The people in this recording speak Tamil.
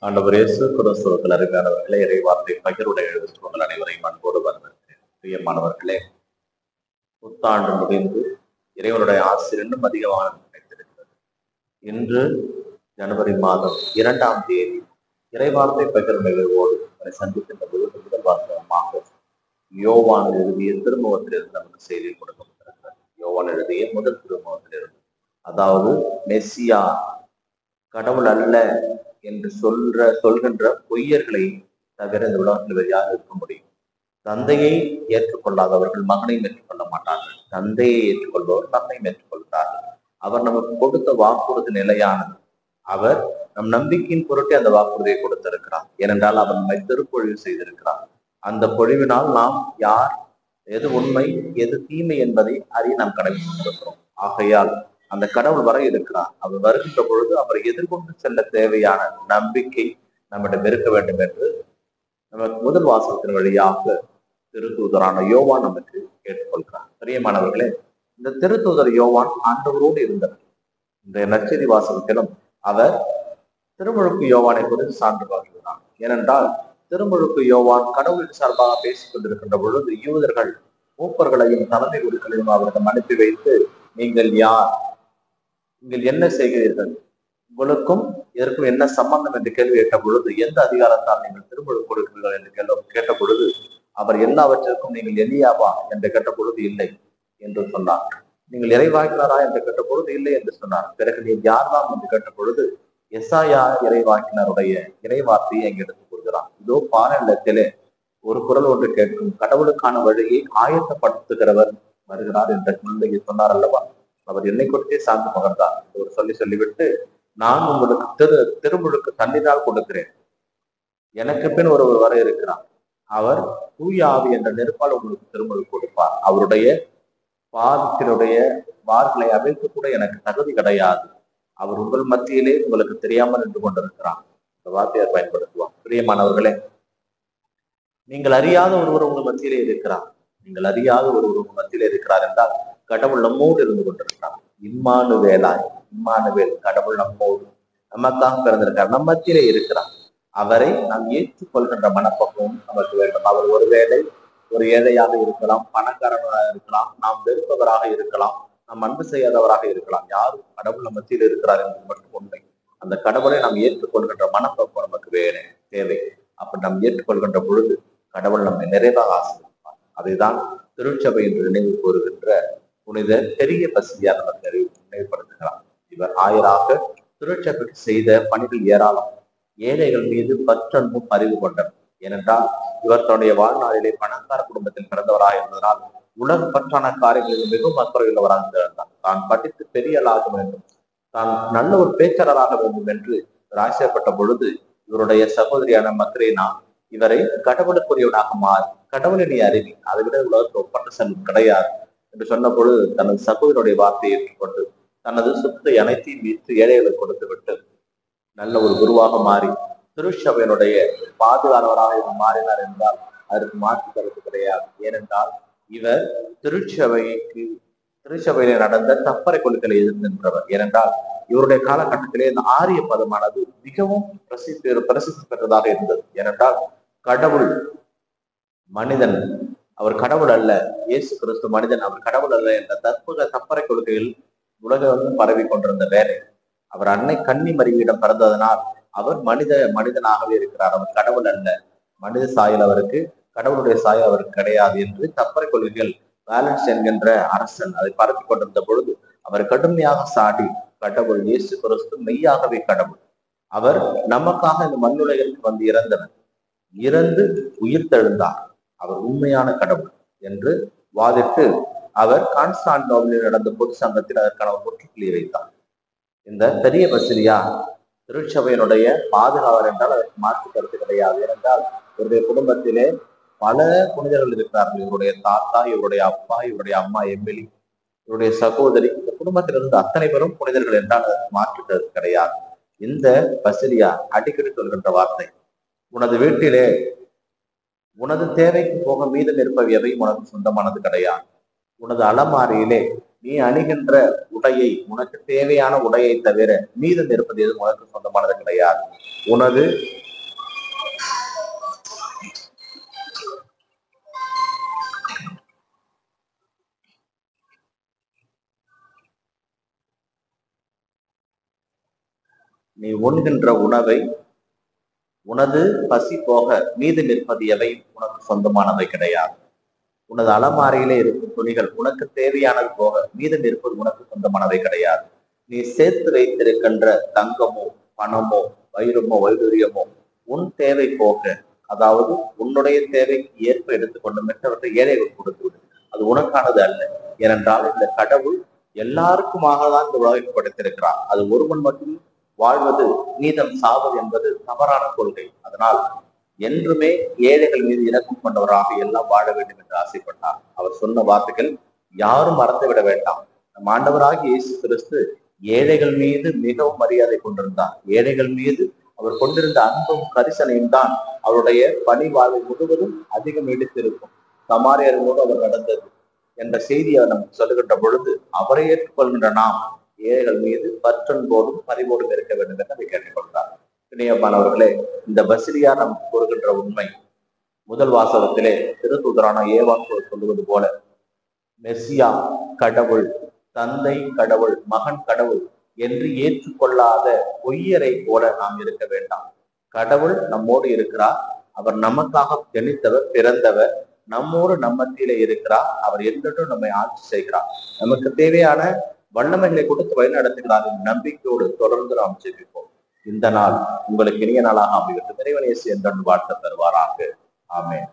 ஆண்டவர் இயேசு கிறிஸ்துவுக்குள் அருமையானவர்களே, இறை வார்த்தை பகிர்வுடைய உங்கள் அனைவரையும் அன்போடு வரவேற்கிறேன். பிரியமானவர்களே, புத்தாண்டு முடிந்து இறைவனுடைய ஆசிர் இன்னும் அதிகமாக கிடைத்திருக்கிறது. இன்று ஜனவரி மாதம் 2ஆம் தேதி இறைவார்த்தை பகிர்வுகளோடு அதை சந்திக்கின்ற பொழுது முதல் வார்த்தையாக யோவான் எழுதிய திருமுகத்திலிருந்து நமக்கு செய்தி கொடுக்கப்பட்டிருக்கிறது. யோவான் எழுதிய முதல் திருமுகத்திலிருந்து, அதாவது மெஸ்ஸியா கடவுள் அல்ல என்று சொல்கின்ற பொய்யர்களை தவிர இந்த உலகத்தில் வேறு யார் இருக்க முடியும்? தந்தையை ஏற்றுக்கொள்ளாதவர்கள் மகனையும் ஏற்றுக்கொள்ள மாட்டார்கள். தந்தையை ஏற்றுக்கொள்பவர் மகனையும் ஏற்றுக்கொள்கிறார்கள். அவர் நமக்கு கொடுத்த வாக்குறுதி நிலையானது. அவர் நம் நம்பிக்கையின் பொருட்டே அந்த வாக்குறுதியை கொடுத்திருக்கிறார். ஏனென்றால் அவர் நம்மை திருப்பொழிவு செய்திருக்கிறார். அந்த பொழிவினால் நாம் யார், எது உண்மை, எது தீமை என்பதை அறிய நாம் கடைபிடித்திருக்கிறோம். ஆகையால் அந்த கடவுள் வர இருக்கிறார். அவர் வருகின்ற பொழுது அவரை எதிர்கொண்டு செல்ல தேவையான நம்பிக்கை நம்மிடம் இருக்க வேண்டும் என்று நமக்கு முதல் வாசகத்தின் வழியாக திருத்தூதரான யோவான் நமக்கு கேட்டுக்கொள்கிறார். பிரியமானவர்களே, இந்த திருத்தூதர் யோவான் ஆண்டவரோடு இருந்தவர். இந்த நற்செய்தி வாசகத்திலும் அவர் திருமுழுக்கு யோவானை குறித்து சான்று பகிர்கிறார். ஏனென்றால் திருமுழுக்கு யோவான் கடவுளின் சார்பாக பேசிக் கொண்டிருக்கின்ற பொழுது யூதர்கள் மூப்பர்களையும் தலைமை குருக்களையும் அவரிடம் அனுப்பி வைத்து, நீங்கள் யார், நீங்கள் என்ன செய்கிறீர்கள், உங்களுக்கும் இதற்கும் என்ன சம்பந்தம் என்று கேள்வி கேட்ட பொழுது, எந்த அதிகாரத்தால் நீங்கள் திருமுழுக்கு கொடுக்கிறீர்கள் என்று கேட்ட பொழுது, அவர் எல்லாவற்றிற்கும் நீங்கள் எலியாவா என்று கேட்ட பொழுது இல்லை என்று சொன்னார். நீங்கள் இறைவாக்கினரா என்று கேட்ட பொழுது இல்லை என்று சொன்னார். பிறகு நீர் யார்தான் என்று கேட்ட பொழுது எசாயா இறைவாக்கினருடைய இறைவார்த்தையை அங்கு எடுத்துக் கொள்கிறார். இதோ பானத்திலே ஒரு குரல் ஒன்று கேட்கும், கடவுளுக்கான வழியை ஆயத்தப்படுத்துகிறவர் வருகிறார் என்ற குழந்தையை சொன்னார் அல்லவா? அவர் என்னை குறித்தே சார்ந்து பகர்ந்தார். ஒரு சொல்லிவிட்டு, நான் உங்களுக்கு திருமுழுக்கு தண்ணீரால் கொடுக்கிறேன், எனக்கு பின் ஒருவர் வர இருக்கிறார், அவர் தூய ஆவி என்ற நெருப்பால் உங்களுக்கு திருமுழுக்கு கொடுப்பார், அவருடைய பாதத்தினுடைய வார்களை அவிழ்த்து கூட எனக்கு தகுதி கிடையாது, அவர் உங்கள் மத்தியிலே உங்களுக்கு தெரியாமல் நின்று கொண்டிருக்கிறார். இந்த வார்த்தையை பயன்படுத்துவார். பிரியமானவர்களே, நீங்கள் அறியாத ஒருவர் உங்கள் மத்தியிலே இருக்கிறார். நீங்கள் அறியாத ஒருவர் உங்கள் மத்தியிலே இருக்கிறார் என்றால் கடவுள் நம்மோடு இருந்து கொண்டிருக்கிறார். இம்மானுவேல், கடவுள் நம்மோடு, நமக்காக பிறந்திருக்கார், நம் மத்தியிலே இருக்கிறார். அவரை நாம் ஏற்றுக்கொள்கின்ற மனப்பக்குவம் நமக்கு வேண்டும். அவர் ஒருவேளை ஒரு ஏழையாக இருக்கலாம், பணக்காரனாக இருக்கலாம், நாம் வெறுப்பவராக இருக்கலாம், நாம் அன்பு செய்யாதவராக இருக்கலாம். யாரும் கடவுள் நம் மத்தியில் இருக்கிறார் என்பது மட்டும் உண்மை. அந்த கடவுளை நாம் ஏற்றுக்கொள்கின்ற மனப்பக்குவம் நமக்கு தேவை. அப்படி நாம் ஏற்றுக்கொள்கின்ற பொழுது கடவுள் நம்மை நிறைவாக ஆசீர்வதிப்பார். அதைதான் திருச்சபை என்று நினைவு கூறுகின்ற புனித பெரிய பசிலியார் நமக்கு நினைவுபடுத்துகிறார். இவர் ஆயராக திருச்சபைக்கு செய்த பணிகள் ஏராளம். ஏழைகள் மீது பற்றன்பும் அறிவு கொண்டவர். ஏனென்றால் இவர் தன்னுடைய வாழ்நாளிலே பணக்கார குடும்பத்தில் பிறந்தவராக இருந்ததனால் உலக பற்றான காரியங்களில் மிகவும் அக்கறையுள்ளவராக இருந்தார். தான் படித்து பெரிய ஆக வேண்டும், தான் நல்ல ஒரு பேச்சாளராக வேண்டும் என்று ஆசைப்பட்ட பொழுது இவருடைய சகோதரியான மக்ரேனா இவரை கடவுளுக்குரியவனாக மாறி, கடவுளினை அறிவி, அதை விட உலகத்தில் ஒப்பற்ற செல்வம் கிடையாது என்று சொன்ன பொழுது தனது சகோதரனுடைய வார்த்தையை ஏற்றுக்கொண்டு தனது சொத்தை அனைத்தையும் மீட்டு ஏழைகளுக்கு கொடுத்து விட்டு நல்ல ஒரு குருவாக மாறி திருச்சபையினுடைய பாதுகாவலராக இவர் மாறினார் என்றால் அதற்கு மாற்று கருத்து கிடையாது. ஏனென்றால் இவர் திருச்சபையிலே நடந்த தப்பறை கொள்கைகளை எதிர்க்கின்றவர். ஏனென்றால் இவருடைய காலகட்டத்திலே இந்த ஆரிய பதமானது மிகவும் பிரசித்தி பெற்றதாக இருந்தது. ஏனென்றால் கடவுள் மனிதன், அவர் கடவுள் அல்ல, இயேசு கிறிஸ்து மனிதன், அவர் கடவுள் அல்ல என்ற தப்பறை கொள்கைகள் உலகம் பரவி கொண்டிருந்த வேலை. அவர் அன்னை கன்னி மரியிடம் பிறந்ததனால் அவர் மனிதனாகவே இருக்கிறார், அவர் கடவுள் அல்ல, மனித சாயல் அவருக்கு, கடவுளுடைய சாயல் அவருக்கு கிடையாது என்று தப்பறை கொள்கைகள் வேலன்ஸ் என்கின்ற அரசன் அதை பரப்பி கொண்டிருந்த பொழுது அவர் கடுமையாக சாடி, கடவுள் இயேசு கிறிஸ்து மெய்யாகவே கடவுள், அவர் நமக்காக இந்த மண்ணுலகிற்கு வந்து இறந்து உயிர் தெழுந்தார், அவர் உண்மையான கடவுள் என்று வாதிட்டு அவர் கான்ஸ்டான்டினோபிளில் நடந்த பொது சங்கத்தில் அதற்கான முற்றுப்புள்ளி வைத்தார். இந்த பெரிய பசிலியா திருச்சபையினுடைய பாதுகாவலர் என்றால் அதற்கு மாற்று கருத்து கிடையாது. ஏனென்றால் இவருடைய குடும்பத்திலே பல புனிதர்கள் இருக்கிறார்கள். இவருடைய தாத்தா, இவருடைய அப்பா, இவருடைய அம்மா எம்மிலி, இவருடைய சகோதரி, இந்த குடும்பத்திலிருந்து அத்தனை பேரும் புனிதர்கள் என்றால் அதற்கு மாற்று கருத்து கிடையாது. இந்த பசிலியா அடிக்கடி சொல்கின்ற வார்த்தை, உனது வீட்டிலே உனது தேவைக்கு போக மீதம் இருப்பவை எவையும் உனக்கு சொந்தமானது கிடையாது. உனது அலமாரியிலே நீ அணிகின்ற உடையை, உனக்கு தேவையான உடையை தவிர மீதம் இருப்பது எதுவும் உனக்கு சொந்தமானது கிடையாது. உனது நீ உண்கின்ற உணவை, உனது பசி போக மீது நிற்பது எவை உனக்கு சொந்தமானவை கிடையாது. உனது அலமாரியிலே இருக்கும் துணிகள் உனக்கு தேவையானது போக மீது நிற்பது உனக்கு சொந்தமானவை கிடையாது. நீ சேர்த்து வைத்திருக்கின்ற தங்கமோ, பணமோ, வைடூரியமோ உன் தேவை போக, அதாவது உன்னுடைய தேவைக்கு ஏற்ப எடுத்துக்கொண்டு மற்றவற்றை ஏழைகள் கொடுத்து விடு. அது உனக்கானது அல்ல. ஏனென்றால் இந்த கடவுள் எல்லாருக்குமாக தான் இந்த உலகை படைத்திருக்கிறார். அது ஒருவன் மட்டும் வாழ்வது நீதம் சாவது என்பது தவறான கொள்கை. அதனால் என்றுமே ஏழைகள் மீது இறக்கம் கொண்டவராக எல்லாம் வாழ வேண்டும் என்று ஆசைப்பட்டார். அவர் சொன்ன வார்த்தைகள் யாரும் மறந்துவிட வேண்டாம். நம் ஆண்டவராகிய இயேசு கிறிஸ்து ஏழைகள் மீது மிகவும் மரியாதை கொண்டிருந்தார். ஏழைகள் மீது அவர் கொண்டிருந்த அன்பும் கரிசனையும் தான் அவருடைய பணி வாழ்வை முழுவதும் அதிகம் எடுத்திருக்கும். சமாரியர்களோடு அவர் நடந்தது என்ற செய்தியை நமக்கு சொல்லுகின்ற பொழுது அவரை ஏற்றுக்கொள்கின்ற நாம் ஏழைகள் மீது பற்றன்போடும் பரிவோடும் இருக்க வேண்டும் என்று அதை கேட்டுக்கொள்கிறார். இணையமானவர்களே, இந்த பசிலியா நமக்கு கூறுகின்ற உண்மை முதல் வாசகத்திலே திருத்தூதரான ஏவான் சொல்லுவது போல மெஸ்ஸியா கடவுள், தந்தை கடவுள், மகன் கடவுள் என்று ஏற்றுக்கொள்ளாத பொய்யரை போல நாம் இருக்க வேண்டாம். கடவுள் நம்மோடு இருக்கிறார். அவர் நமக்காக ஜனித்தவர், பிறந்தவர், நம்மோடு நம்மத்திலே இருக்கிறார். அவர் என்றும் நம்மை ஆட்சி செய்கிறார். நமக்கு தேவையான வல்லமைகளை கொடுத்து வழிநடத்துகிறார் என்ற நம்பிக்கையோடு தொடர்ந்து நாம் ஜெபிப்போம். இந்த நாள் உங்களுக்கு இனிய நாளாக அமைகிறது. இறைவன் இயேசு என்றும் வாழ்த்து தருவாராக. ஆமென்.